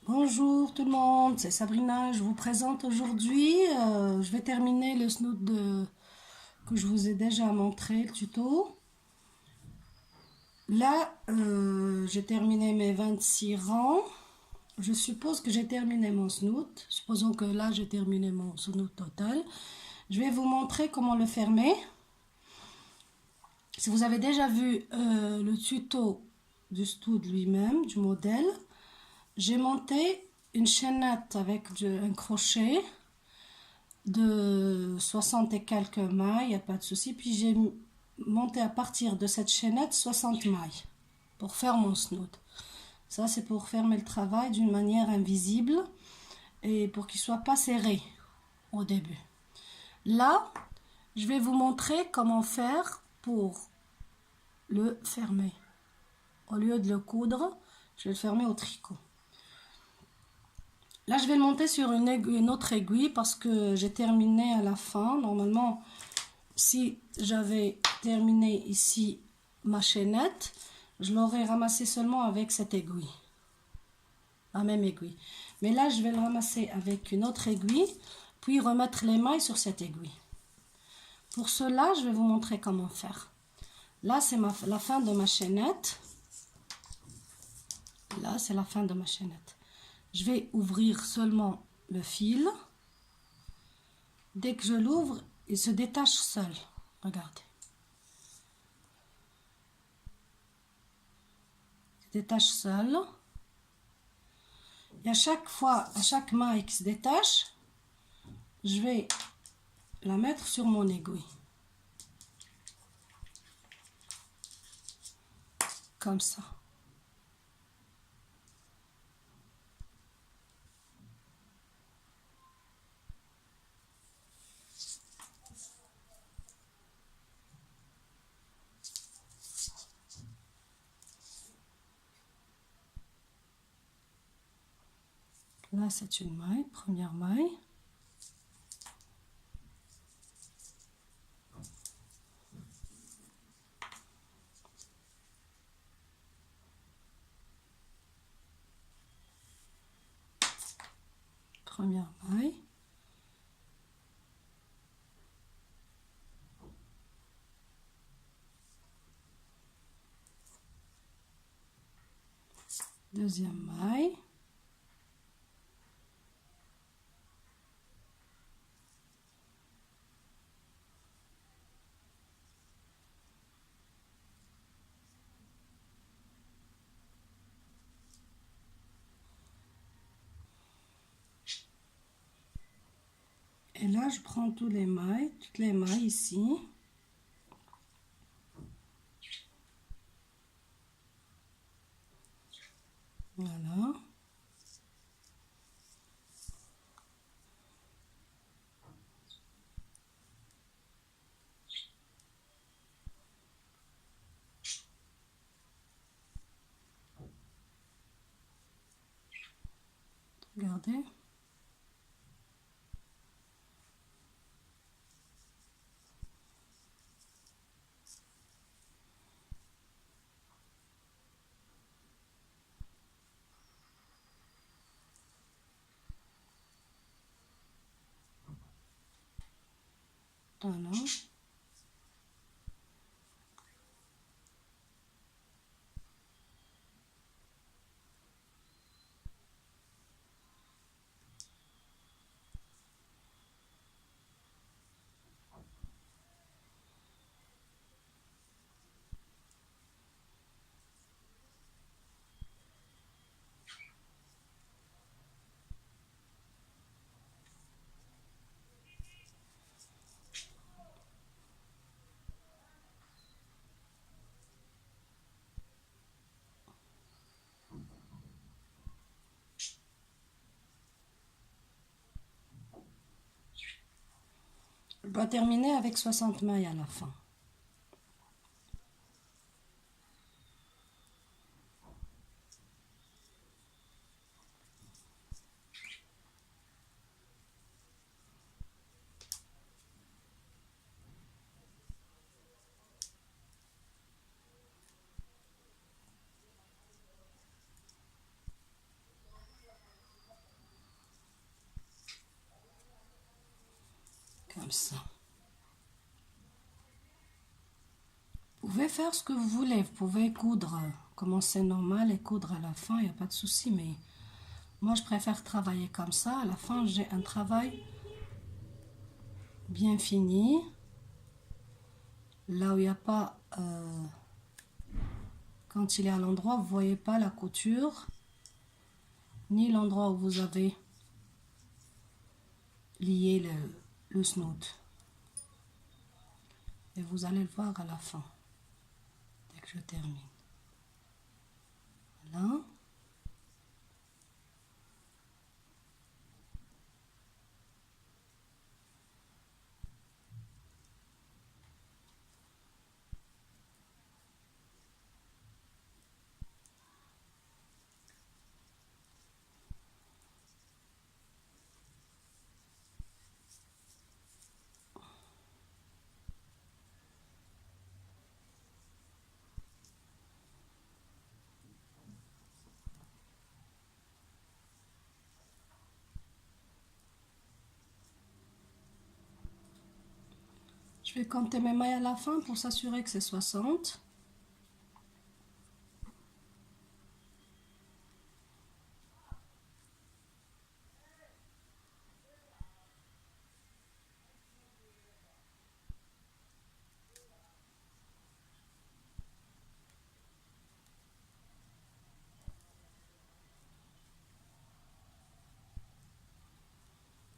Bonjour tout le monde, c'est Sabrina. Je vous présente aujourd'hui. Je vais terminer le snoot que je vous ai déjà montré, le tuto. Là, j'ai terminé mes 26 rangs. Je suppose que j'ai terminé mon snoot. Supposons que là, j'ai terminé mon snoot total. Je vais vous montrer comment le fermer. Si vous avez déjà vu le tuto du snoot lui-même, du modèle, j'ai monté une chaînette avec un crochet de 60 et quelques mailles, il n'y a pas de souci. Puis j'ai monté à partir de cette chaînette 60 mailles pour faire mon snoot. Ça, c'est pour fermer le travail d'une manière invisible et pour qu'il ne soit pas serré au début. Là, je vais vous montrer comment faire pour le fermer. Au lieu de le coudre, je vais le fermer au tricot. Là, je vais le monter sur une autre aiguille parce que j'ai terminé à la fin. Normalement, si j'avais terminé ici ma chaînette, je l'aurais ramassé seulement avec cette aiguille. La même aiguille. Mais là, je vais le ramasser avec une autre aiguille, puis remettre les mailles sur cette aiguille. Pour cela, je vais vous montrer comment faire. Là, c'est la fin de ma chaînette. Là, c'est la fin de ma chaînette. Je vais ouvrir seulement le fil. Dès que je l'ouvre, il se détache seul. Regardez. Il se détache seul. Et à chaque fois, à chaque maille qui se détache, je vais la mettre sur mon aiguille. Comme ça. Là, c'est une maille, première maille. Première maille. Deuxième maille. Et là, je prends toutes les mailles ici. Voilà. Regardez. Voilà. Je dois terminer avec 60 mailles à la fin. comme ça. Vous pouvez faire ce que vous voulez. Vous pouvez coudre, commencer normal et coudre à la fin, il n'y a pas de souci. Mais moi, je préfère travailler comme ça. À la fin, j'ai un travail bien fini. Là où il n'y a pas... quand il est à l'endroit, vous ne voyez pas la couture. Ni l'endroit où vous avez lié le snood. Et vous allez le voir à la fin, dès que je termine. Voilà. Je vais compter mes mailles à la fin pour s'assurer que c'est 60.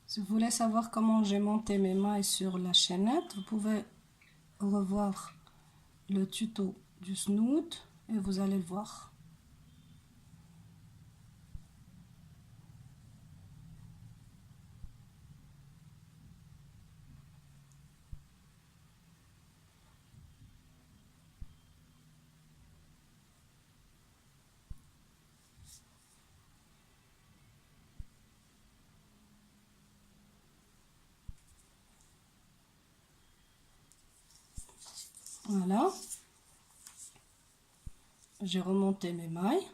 Si vous voulez savoir comment j'ai monté mes mailles sur la chaînette, vous pouvez revoir le tuto du snood et vous allez le voir. Voilà. J'ai remonté mes mailles.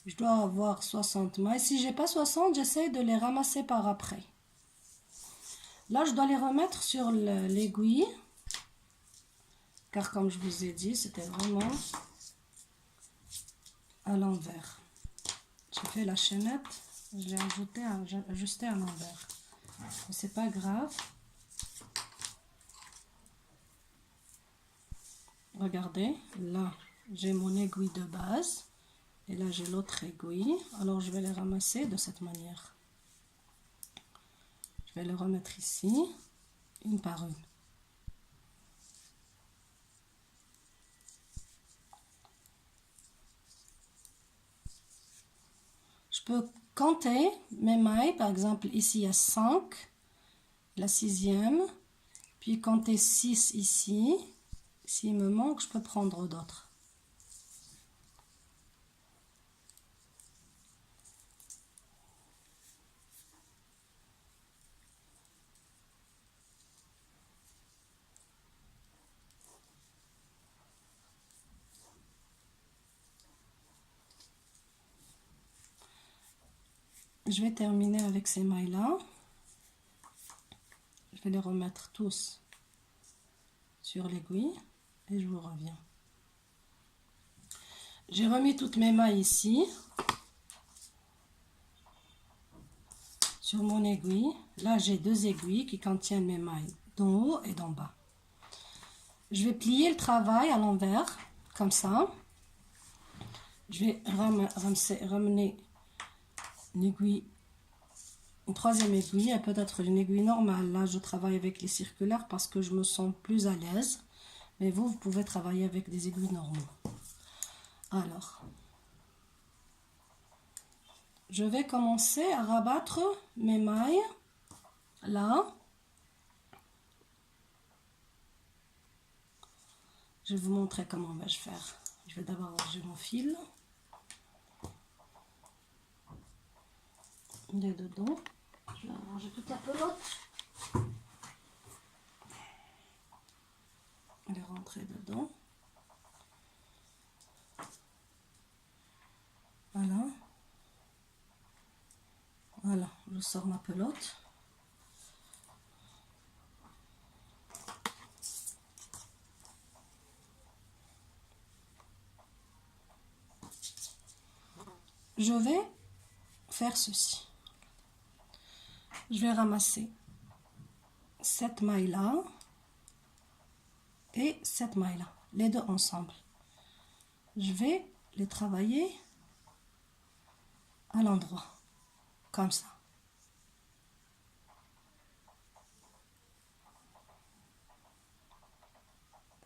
Je dois avoir 60 mailles. Si j'ai pas 60, j'essaie de les ramasser par après. Là, je dois les remettre sur l'aiguille. Car comme je vous ai dit, c'était vraiment à l'envers. J'ai fait la chaînette, je l'ai ajusté à l'envers. Mais c'est pas grave. Regardez, là, j'ai mon aiguille de base. Et là, j'ai l'autre aiguille. Alors, je vais les ramasser de cette manière. Je vais les remettre ici, une par une. Je peux compter mes mailles. Par exemple, ici, il y a 5. La 6e. Puis, compter 6 ici. S'il me manque, je peux prendre d'autres. Je vais terminer avec ces mailles-là. Je vais les remettre tous sur l'aiguille et je vous reviens. J'ai remis toutes mes mailles ici sur mon aiguille. Là, j'ai 2 aiguilles qui contiennent mes mailles d'en haut et d'en bas. Je vais plier le travail à l'envers, comme ça. Je vais ramener une aiguille, une 3e aiguille, et peut-être une aiguille normale. Là, je travaille avec les circulaires parce que je me sens plus à l'aise. Mais vous pouvez travailler avec des aiguilles normaux. Alors, je vais commencer à rabattre mes mailles là. Je vais vous montrer comment vais-je faire. Je vais d'abord ranger mon fil. Il est dedans. Je vais ranger toute la pelote. Elle est rentrée dedans. Voilà. Voilà. Je sors ma pelote. Je vais faire ceci. Je vais ramasser cette maille là et cette maille là, les deux ensemble. Je vais les travailler à l'endroit, comme ça.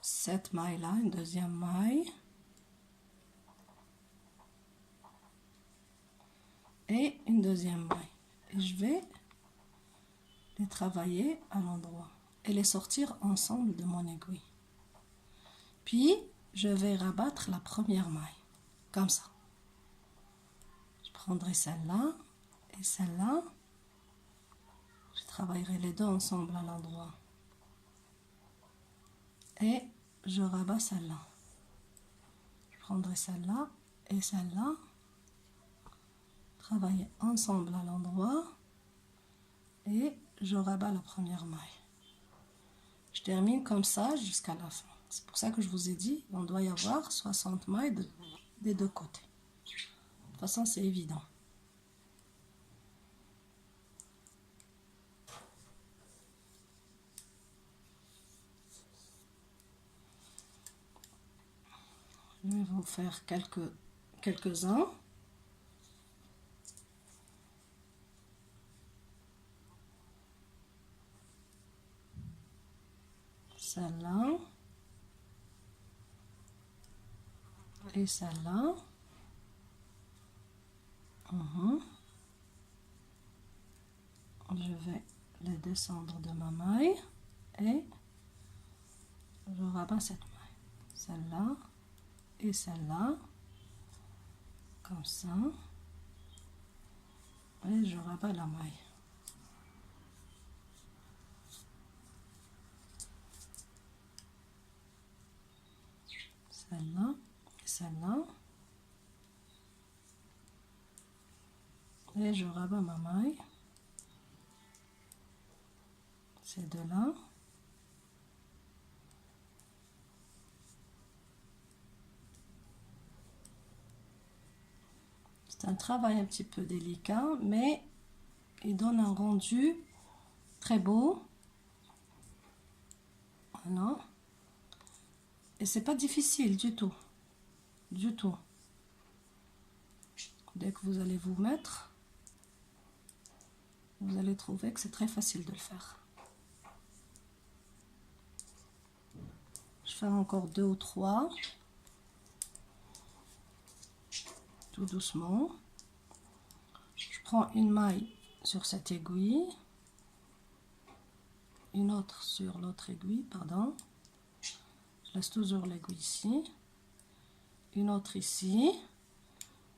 Cette maille là, une deuxième maille. Et une deuxième maille. Et je vais les travailler à l'endroit et les sortir ensemble de mon aiguille. Puis, je vais rabattre la première maille, comme ça. Je prendrai celle-là et celle-là. Je travaillerai les deux ensemble à l'endroit. Et je rabats celle-là. Je prendrai celle-là et celle-là. Travailler ensemble à l'endroit. Et je rabats la première maille. Je termine comme ça jusqu'à la fin. C'est pour ça que je vous ai dit, on doit y avoir 60 mailles des deux côtés. De toute façon, c'est évident. Je vais vous faire quelques-uns. Celle-là. Et celle-là. Je vais les descendre de ma maille et je rabats cette maille. Celle-là et celle-là. Comme ça. Et je rabats la maille. Celle-là et celle-là. Et je rabats ma maille. Ces deux-là. C'est un travail un petit peu délicat, mais il donne un rendu très beau. Voilà. Et c'est pas difficile du tout. Du tout. Dès que vous allez vous mettre, vous allez trouver que c'est très facile de le faire. Je fais encore 2 ou 3. Tout doucement. Je prends une maille sur cette aiguille. Une autre sur l'autre aiguille, pardon. Je laisse toujours l'aiguille ici. Une autre ici.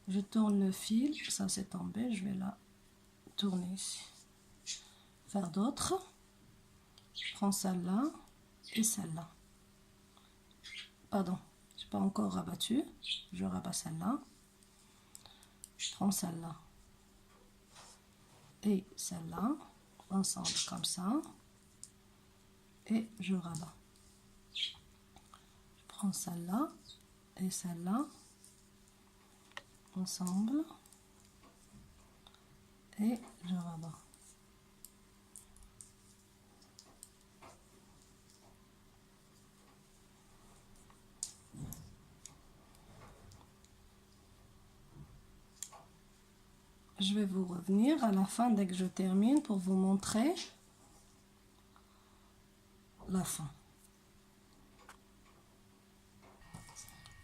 Je tourne le fil. Ça c'est tombé. Je vais la tourner ici. Faire d'autres. Je prends celle-là et celle-là. Pardon, je n'ai pas encore rabattu. Je rabats celle-là. Je prends celle-là et celle-là ensemble comme ça. Et je rabats. Je prends celle-là et celle-là ensemble. Et je rabats. Je vais vous revenir à la fin dès que je termine pour vous montrer la fin.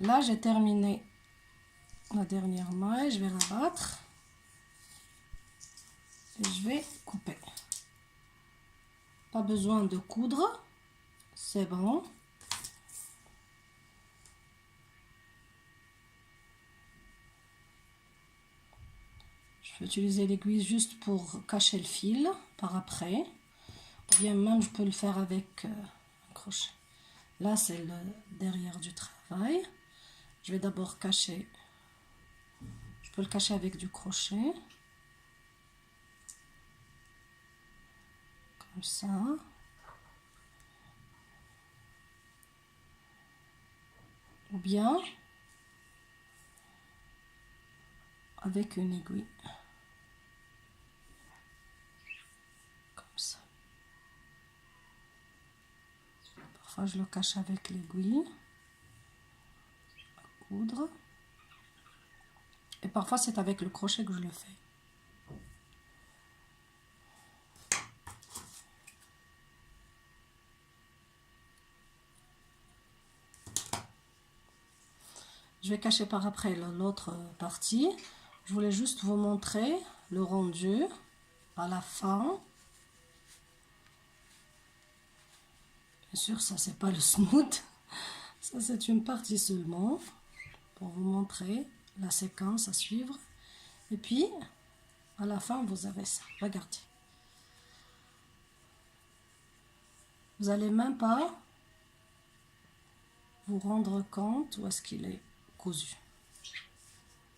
Là, j'ai terminé la dernière maille. Je vais rabattre et je vais couper. Pas besoin de coudre, c'est bon. Je vais utiliser l'aiguille juste pour cacher le fil par après. Ou bien même je peux le faire avec un crochet. Là c'est le derrière du travail. Je vais d'abord cacher. Je peux le cacher avec du crochet. comme ça. Ou bien avec une aiguille. Comme ça. Parfois je le cache avec l'aiguille à coudre. Et parfois c'est avec le crochet que je le fais. Je vais cacher par après l'autre partie. Je voulais juste vous montrer le rendu à la fin. Bien sûr, ça c'est pas le smooth. Ça c'est une partie seulement pour vous montrer la séquence à suivre. Et puis, à la fin, vous avez ça. Regardez. Vous n'allez même pas vous rendre compte où est-ce qu'il est cousu.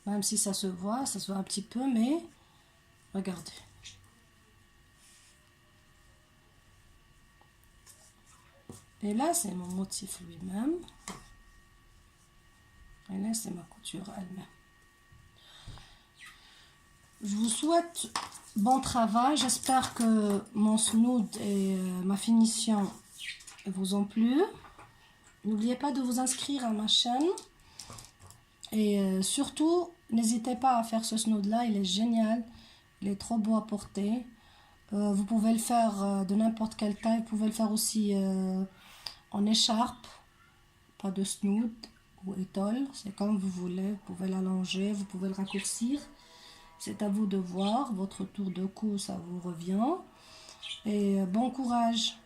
Même si ça se voit un petit peu, mais regardez. Et là, c'est mon motif lui-même. Et là, c'est ma couture elle-même. Je vous souhaite bon travail. J'espère que mon snood et ma finition vous ont plu. N'oubliez pas de vous inscrire à ma chaîne. Et surtout, n'hésitez pas à faire ce snood là, il est génial, il est trop beau à porter. Vous pouvez le faire de n'importe quelle taille, vous pouvez le faire aussi en écharpe, pas de snood ou étole, c'est comme vous voulez. Vous pouvez l'allonger, vous pouvez le raccourcir, c'est à vous de voir, votre tour de cou ça vous revient. Et bon courage!